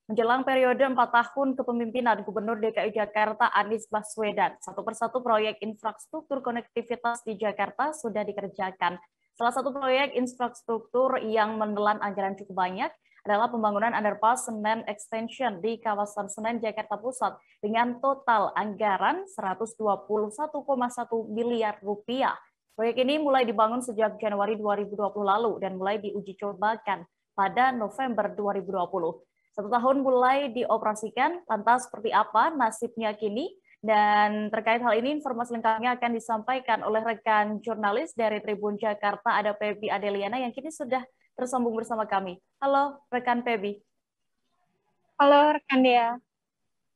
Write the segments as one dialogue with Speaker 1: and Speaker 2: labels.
Speaker 1: Menjelang periode 4 tahun kepemimpinan Gubernur DKI Jakarta Anies Baswedan, satu persatu proyek infrastruktur konektivitas di Jakarta sudah dikerjakan. Salah satu proyek infrastruktur yang menelan anggaran cukup banyak adalah pembangunan underpass Senen Extension di kawasan Senen, Jakarta Pusat dengan total anggaran 121,1 miliar rupiah. Proyek ini mulai dibangun sejak Januari 2020 lalu dan mulai diuji cobakan pada November 2020. 1 tahun mulai dioperasikan, lantas seperti apa nasibnya kini? Dan terkait hal ini, informasi lengkapnya akan disampaikan oleh rekan jurnalis dari Tribun Jakarta, ada Pebi Adeliana yang kini sudah tersambung bersama kami. Halo, rekan Pebi.
Speaker 2: Halo, rekan Dea.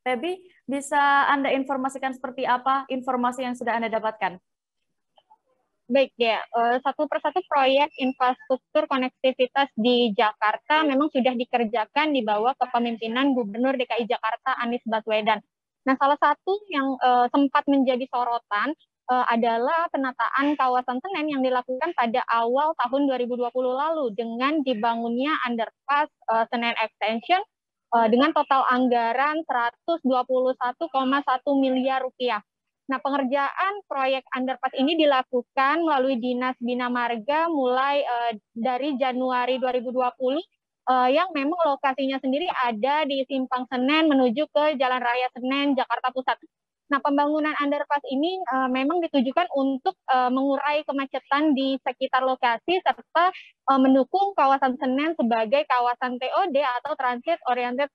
Speaker 1: Pebi, bisa Anda informasikan seperti apa informasi yang sudah Anda dapatkan?
Speaker 2: Baik, Dea. Satu persatu proyek infrastruktur konektivitas di Jakarta memang sudah dikerjakan di bawah kepemimpinan Gubernur DKI Jakarta Anies Baswedan. Nah, salah satu yang sempat menjadi sorotan adalah penataan kawasan Senen yang dilakukan pada awal tahun 2020 lalu dengan dibangunnya underpass Senen Extension dengan total anggaran 121,1 miliar rupiah. Nah, pengerjaan proyek underpass ini dilakukan melalui Dinas Bina Marga mulai dari Januari 2020 yang memang lokasinya sendiri ada di Simpang Senen menuju ke Jalan Raya Senen, Jakarta Pusat. Nah, pembangunan underpass ini memang ditujukan untuk mengurai kemacetan di sekitar lokasi serta mendukung kawasan Senen sebagai kawasan TOD atau Transit Oriented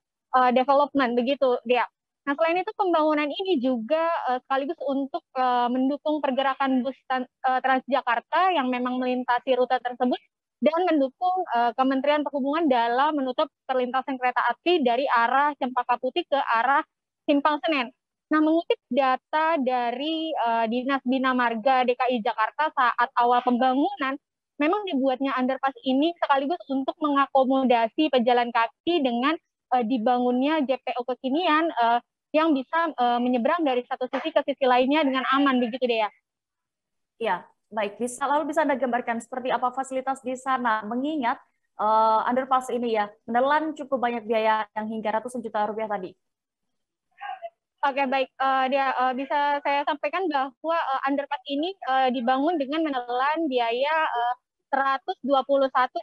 Speaker 2: Development, begitu dia. Nah, selain itu pembangunan ini juga sekaligus untuk mendukung pergerakan bus Transjakarta yang memang melintasi rute tersebut dan mendukung Kementerian Perhubungan dalam menutup perlintasan kereta api dari arah Cempaka Putih ke arah Simpang Senen. Nah, mengutip data dari Dinas Bina Marga DKI Jakarta saat awal pembangunan, memang dibuatnya underpass ini sekaligus untuk mengakomodasi pejalan kaki dengan dibangunnya JPO kekinian yang bisa menyeberang dari satu sisi ke sisi lainnya dengan aman, begitu deh ya.
Speaker 1: Ya, baik. Lalu bisa Anda gambarkan seperti apa fasilitas di sana, mengingat underpass ini ya menelan cukup banyak biaya yang hingga ratusan juta rupiah tadi.
Speaker 2: Oke, baik. Bisa saya sampaikan bahwa underpass ini dibangun dengan menelan biaya 121,1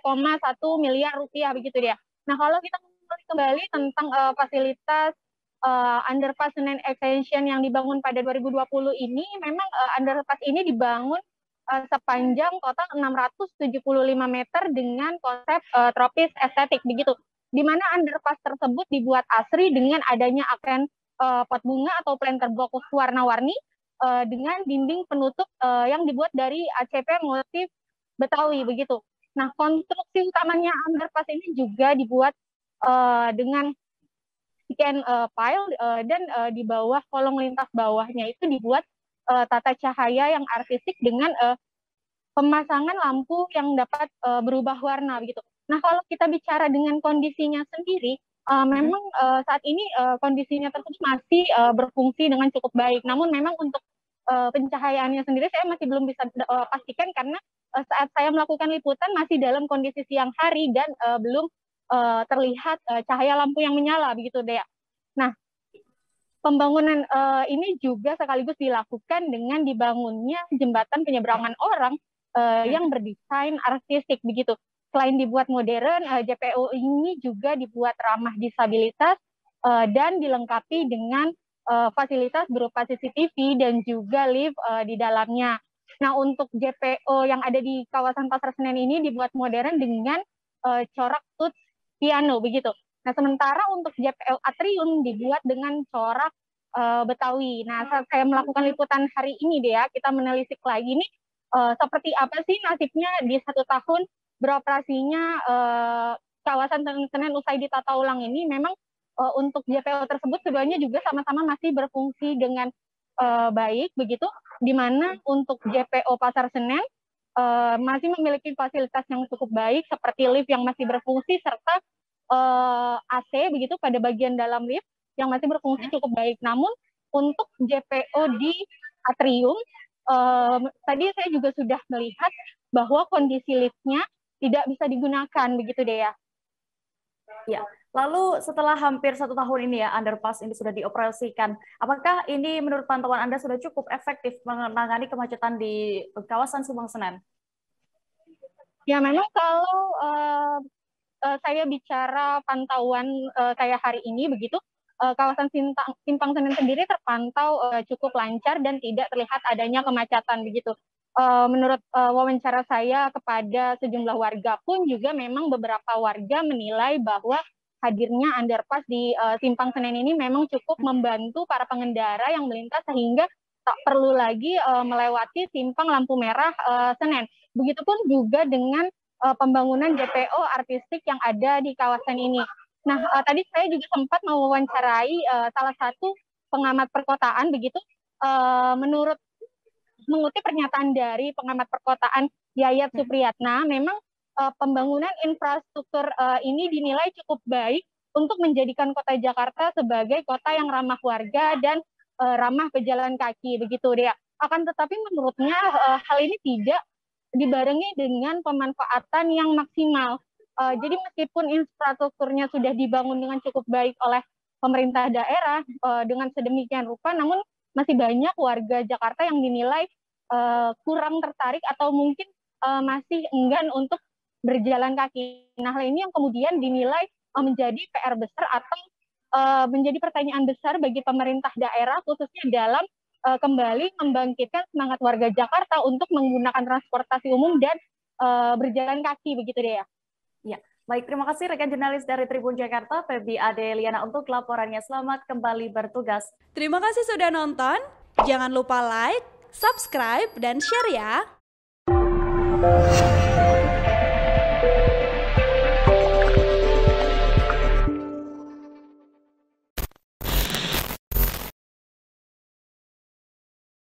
Speaker 2: miliar rupiah, begitu dia. Nah, kalau kita kembali tentang fasilitas underpass Senen Extension yang dibangun pada 2020 ini, memang underpass ini dibangun sepanjang total 675 meter dengan konsep tropis estetik, begitu. Di mana underpass tersebut dibuat asri dengan adanya aksen pot bunga atau planter box warna-warni dengan dinding penutup yang dibuat dari ACP motif Betawi, begitu. Nah, konstruksi utamanya underpass ini juga dibuat dengan scan pile dan di bawah kolong lintas bawahnya itu dibuat tata cahaya yang artistik dengan pemasangan lampu yang dapat berubah warna, begitu. Nah, kalau kita bicara dengan kondisinya sendiri, memang saat ini kondisinya tersebut masih berfungsi dengan cukup baik. Namun memang untuk pencahayaannya sendiri saya masih belum bisa pastikan karena saat saya melakukan liputan masih dalam kondisi siang hari dan belum terlihat cahaya lampu yang menyala, begitu deh. Nah, pembangunan ini juga sekaligus dilakukan dengan dibangunnya jembatan penyeberangan orang yang berdesain artistik, begitu. Selain dibuat modern, JPO ini juga dibuat ramah disabilitas dan dilengkapi dengan fasilitas berupa CCTV dan juga lift di dalamnya. Nah, untuk JPO yang ada di kawasan Pasar Senen ini dibuat modern dengan corak touch piano, begitu. Nah, sementara untuk JPO Atrium dibuat dengan corak Betawi. Nah, saat saya melakukan liputan hari ini deh ya, kita menelisik lagi nih seperti apa sih nasibnya di 1 tahun beroperasinya kawasan Senen usai ditata ulang ini. Memang untuk JPO tersebut keduanya juga sama-sama masih berfungsi dengan baik, begitu. Di mana untuk JPO Pasar Senen masih memiliki fasilitas yang cukup baik seperti lift yang masih berfungsi serta AC, begitu, pada bagian dalam lift yang masih berfungsi cukup baik. Namun untuk JPO di Atrium tadi saya juga sudah melihat bahwa kondisi liftnya tidak bisa digunakan, begitu deh ya.
Speaker 1: Ya, Lalu setelah hampir 1 tahun ini ya underpass ini sudah dioperasikan, apakah ini menurut pantauan Anda sudah cukup efektif menangani kemacetan di kawasan Subang Senen?
Speaker 2: Ya memang kalau saya bicara pantauan saya hari ini begitu, kawasan Simpang Senen sendiri terpantau cukup lancar dan tidak terlihat adanya kemacetan begitu. Menurut wawancara saya kepada sejumlah warga pun juga memang beberapa warga menilai bahwa hadirnya underpass di Simpang Senen ini memang cukup membantu para pengendara yang melintas sehingga tak perlu lagi melewati simpang lampu merah Senen. Begitupun juga dengan pembangunan JPO artistik yang ada di kawasan ini. Nah, tadi saya juga sempat mewawancarai salah satu pengamat perkotaan begitu. Menurut mengutip pernyataan dari pengamat perkotaan Yayat Supriyatna, memang pembangunan infrastruktur ini dinilai cukup baik untuk menjadikan kota Jakarta sebagai kota yang ramah warga dan ramah pejalan kaki begitu dia. Akan tetapi menurutnya hal ini tidak dibarengi dengan pemanfaatan yang maksimal. Jadi meskipun infrastrukturnya sudah dibangun dengan cukup baik oleh pemerintah daerah dengan sedemikian rupa, namun masih banyak warga Jakarta yang dinilai kurang tertarik atau mungkin masih enggan untuk berjalan kaki. Nah, hal ini yang kemudian dinilai menjadi PR besar atau menjadi pertanyaan besar bagi pemerintah daerah khususnya dalam kembali membangkitkan semangat warga Jakarta untuk menggunakan transportasi umum dan berjalan kaki begitu deh ya.
Speaker 1: Ya, baik, terima kasih rekan jurnalis dari Tribun Jakarta, Feby Adeliana untuk laporannya. Selamat kembali bertugas.
Speaker 3: Terima kasih sudah nonton. Jangan lupa like, subscribe, dan share ya.